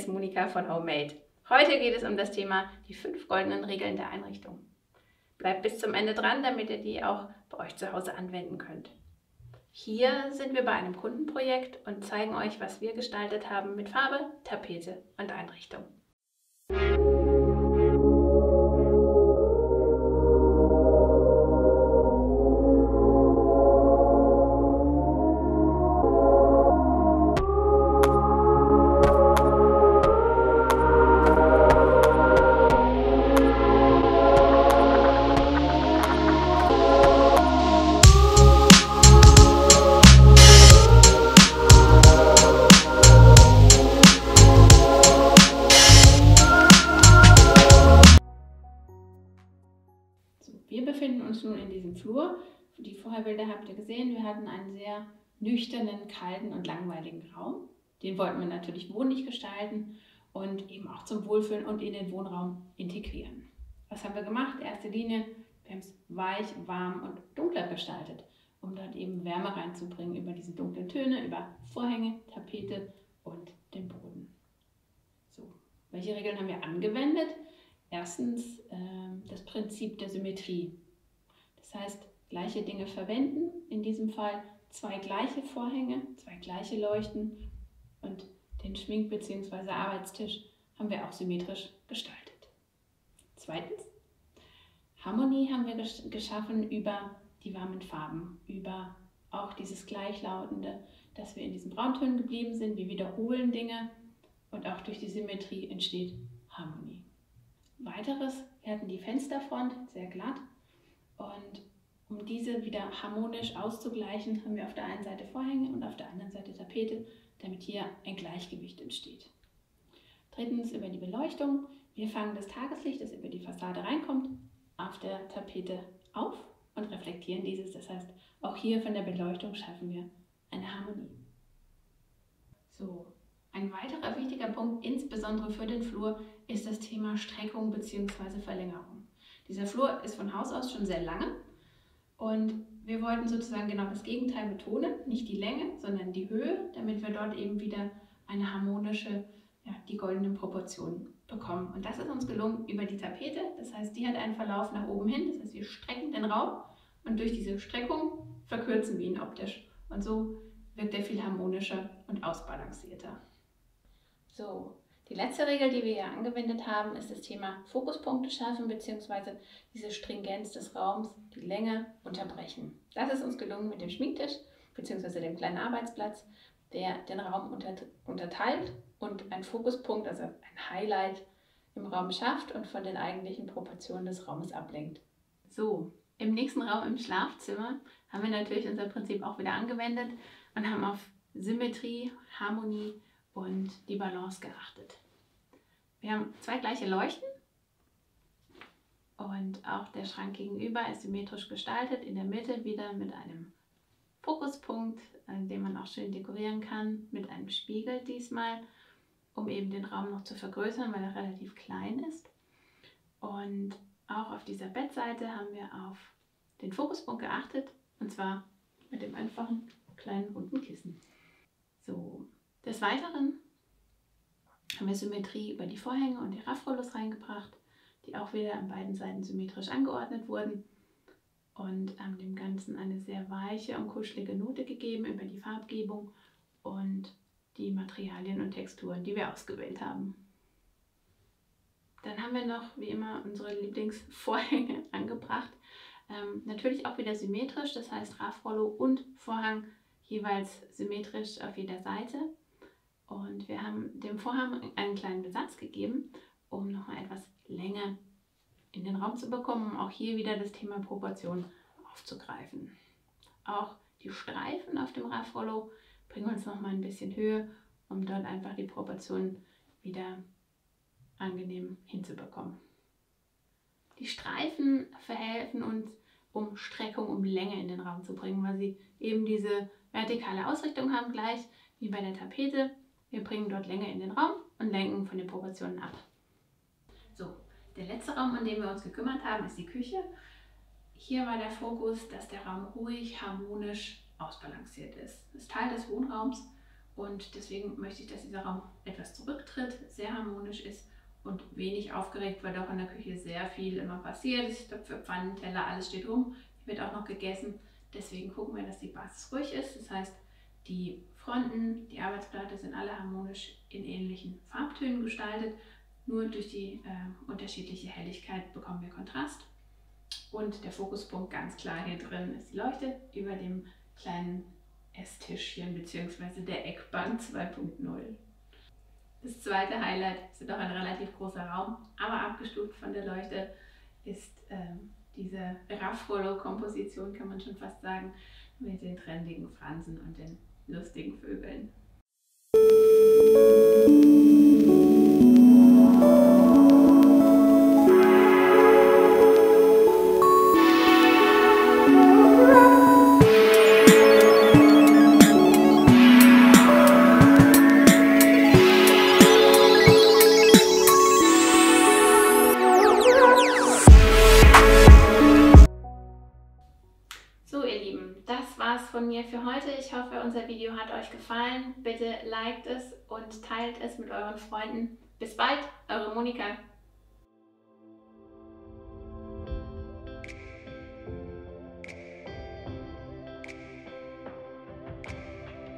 ist Monika von Homemade. Heute geht es um das Thema die 5 goldenen Regeln der Einrichtung. Bleibt bis zum Ende dran, damit ihr die auch bei euch zu Hause anwenden könnt. Hier sind wir bei einem Kundenprojekt und zeigen euch, was wir gestaltet haben mit Farbe, Tapete und Einrichtung. Wir befinden uns nun in diesem Flur. Die Vorherbilder habt ihr gesehen. Wir hatten einen sehr nüchternen, kalten und langweiligen Raum. Den wollten wir natürlich wohnlich gestalten und eben auch zum Wohlfühlen und in den Wohnraum integrieren. Was haben wir gemacht? Erste Linie, wir haben es weich, warm und dunkler gestaltet, um dort eben Wärme reinzubringen über diese dunklen Töne, über Vorhänge, Tapete und den Boden. So, welche Regeln haben wir angewendet? Erstens das Prinzip der Symmetrie. Das heißt, gleiche Dinge verwenden, in diesem Fall 2 gleiche Vorhänge, 2 gleiche Leuchten und den Schmink- bzw. Arbeitstisch haben wir auch symmetrisch gestaltet. Zweitens, Harmonie haben wir geschaffen über die warmen Farben, über auch dieses Gleichlautende, dass wir in diesen Brauntönen geblieben sind, wir wiederholen Dinge und auch durch die Symmetrie entsteht Harmonie. Weiteres, wir hatten die Fensterfront sehr glatt und um diese wieder harmonisch auszugleichen, haben wir auf der einen Seite Vorhänge und auf der anderen Seite Tapete, damit hier ein Gleichgewicht entsteht. Drittens über die Beleuchtung. Wir fangen das Tageslicht, das über die Fassade reinkommt, auf der Tapete auf und reflektieren dieses. Das heißt, auch hier von der Beleuchtung schaffen wir eine Harmonie. So. Ein weiterer wichtiger Punkt, insbesondere für den Flur, ist das Thema Streckung bzw. Verlängerung. Dieser Flur ist von Haus aus schon sehr lange und wir wollten sozusagen genau das Gegenteil betonen, nicht die Länge, sondern die Höhe, damit wir dort eben wieder eine harmonische, die goldenen Proportionen bekommen. Und das ist uns gelungen über die Tapete, das heißt, die hat einen Verlauf nach oben hin, das heißt, wir strecken den Raum und durch diese Streckung verkürzen wir ihn optisch und so wirkt er viel harmonischer und ausbalancierter. So, die letzte Regel, die wir hier angewendet haben, ist das Thema Fokuspunkte schaffen bzw. diese Stringenz des Raums, die Länge unterbrechen. Das ist uns gelungen mit dem Schminktisch bzw. dem kleinen Arbeitsplatz, der den Raum unterteilt und einen Fokuspunkt, also ein Highlight im Raum schafft und von den eigentlichen Proportionen des Raumes ablenkt. So, im nächsten Raum, im Schlafzimmer, haben wir natürlich unser Prinzip auch wieder angewendet und haben auf Symmetrie, Harmonie und die Balance geachtet. Wir haben 2 gleiche Leuchten und auch der Schrank gegenüber ist symmetrisch gestaltet, in der Mitte wieder mit einem Fokuspunkt, den man auch schön dekorieren kann, mit einem Spiegel diesmal, um eben den Raum noch zu vergrößern, weil er relativ klein ist. Und auch auf dieser Bettseite haben wir auf den Fokuspunkt geachtet, und zwar mit dem einfachen kleinen runden Kissen. So. Des Weiteren haben wir Symmetrie über die Vorhänge und die Raffrollos reingebracht, die auch wieder an beiden Seiten symmetrisch angeordnet wurden und haben dem Ganzen eine sehr weiche und kuschelige Note gegeben über die Farbgebung und die Materialien und Texturen, die wir ausgewählt haben. Dann haben wir noch, wie immer, unsere Lieblingsvorhänge angebracht. Natürlich auch wieder symmetrisch, das heißt Raffrollo und Vorhang jeweils symmetrisch auf jeder Seite. Und wir haben dem Vorhang einen kleinen Besatz gegeben, um nochmal etwas Länge in den Raum zu bekommen, um auch hier wieder das Thema Proportion aufzugreifen. Auch die Streifen auf dem Raffrollo bringen uns nochmal ein bisschen Höhe, um dort einfach die Proportionen wieder angenehm hinzubekommen. Die Streifen verhelfen uns, um Streckung, um Länge in den Raum zu bringen, weil sie eben diese vertikale Ausrichtung haben, gleich wie bei der Tapete. Wir bringen dort Länge in den Raum und lenken von den Proportionen ab. So, der letzte Raum, um den wir uns gekümmert haben, ist die Küche. Hier war der Fokus, dass der Raum ruhig, harmonisch ausbalanciert ist. Es ist Teil des Wohnraums Und deswegen möchte ich, dass dieser Raum etwas zurücktritt, sehr harmonisch ist und wenig aufgeregt, weil doch in der Küche sehr viel immer passiert. Töpfe, Pfannen, Teller, alles steht rum. Hier wird auch noch gegessen. Deswegen gucken wir, dass die Basis ruhig ist. Das heißt, die Fronten, die Arbeitsplatte sind alle harmonisch in ähnlichen Farbtönen gestaltet. Nur durch die unterschiedliche Helligkeit bekommen wir Kontrast. Und der Fokuspunkt ganz klar hier drin ist die Leuchte über dem kleinen Esstischchen bzw. der Eckbank 2.0. Das zweite Highlight ist auch ein relativ großer Raum, aber abgestuft von der Leuchte ist diese Ruffalo-Komposition, kann man schon fast sagen, mit den trendigen Fransen und den lustigen Vögeln. So ihr Lieben, das war's von mir für heute. Ich hoffe, unser Video hat euch gefallen. Bitte liked es und teilt es mit euren Freunden. Bis bald, eure Monika.